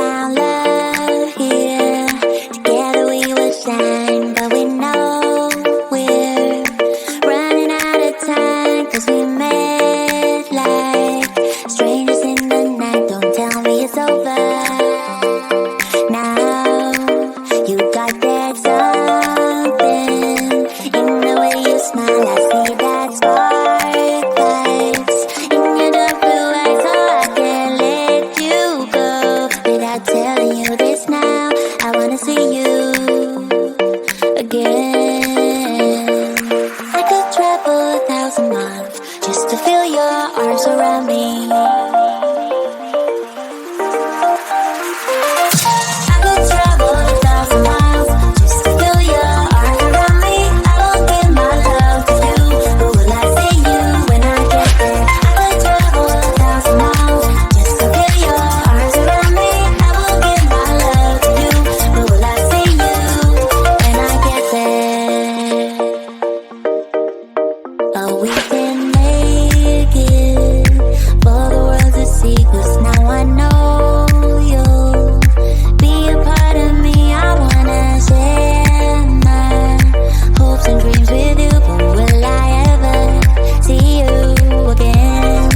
found love here. Together we will shine, but we know we're running out of time, 'cause we met like strangers in the night. Don't tell me it's over. Now you got that something in the way you smile. I see that spark lights in your dark blue eyes, so I can't let you go without telling you this now. I wanna see you again. I could travel 1,000 miles just to feel your arms around me. I could travel 1,000 miles just to feel your arms around me. I will give my love to you, but will I see you when I get there? I could travel 1,000 miles just to feel your arms around me. I will give my love to you, but will I see you when I get there? Oh, we can make it for the world to see, 'cause now I know you'll be a part of me. I wanna share my hopes and dreams with you, but will I ever see you again?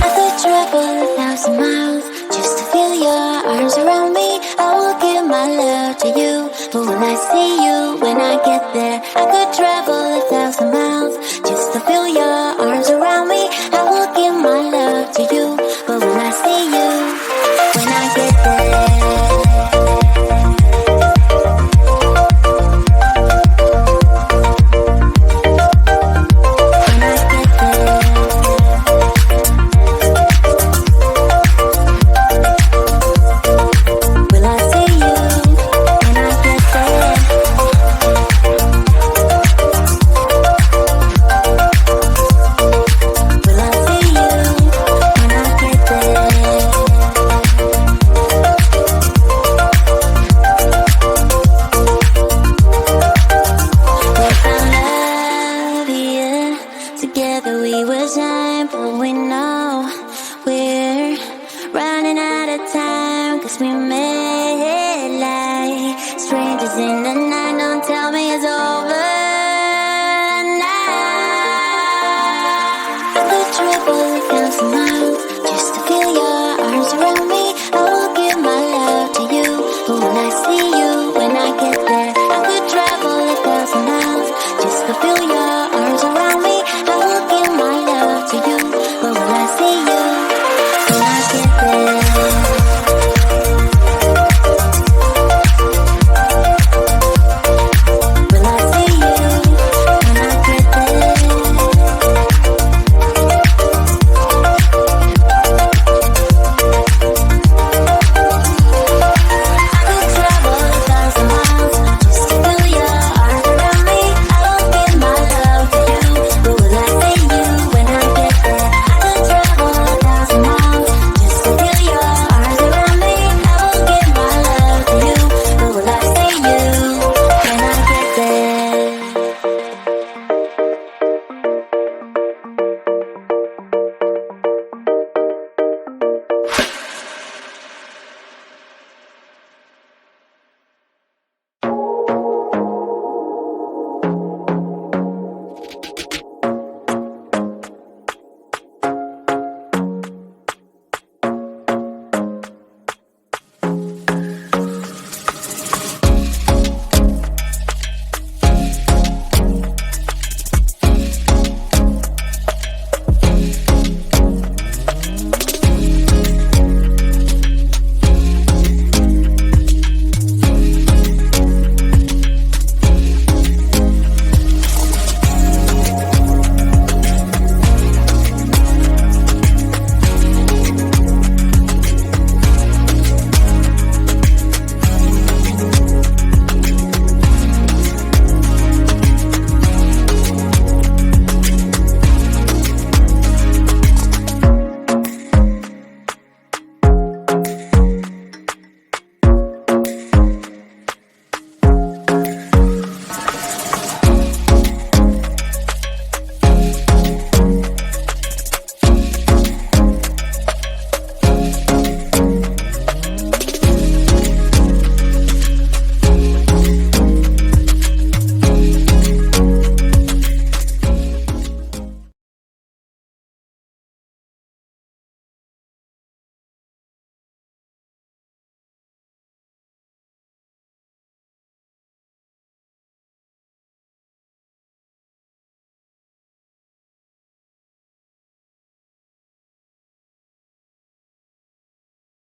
I could travel 1,000 miles just to feel your arms around me. I will give my love to you, but will I see you when I get there? I could travel 1,000 miles just to feel your arms around me. I will give my love to you, but will I see you when I get there? When I get there. Will I see you when I get there? Will I see you when I get there? We found love here. Together we will shine, but we know we're running out of time, 'cause we met like strangers in the night. Don't tell me it's over.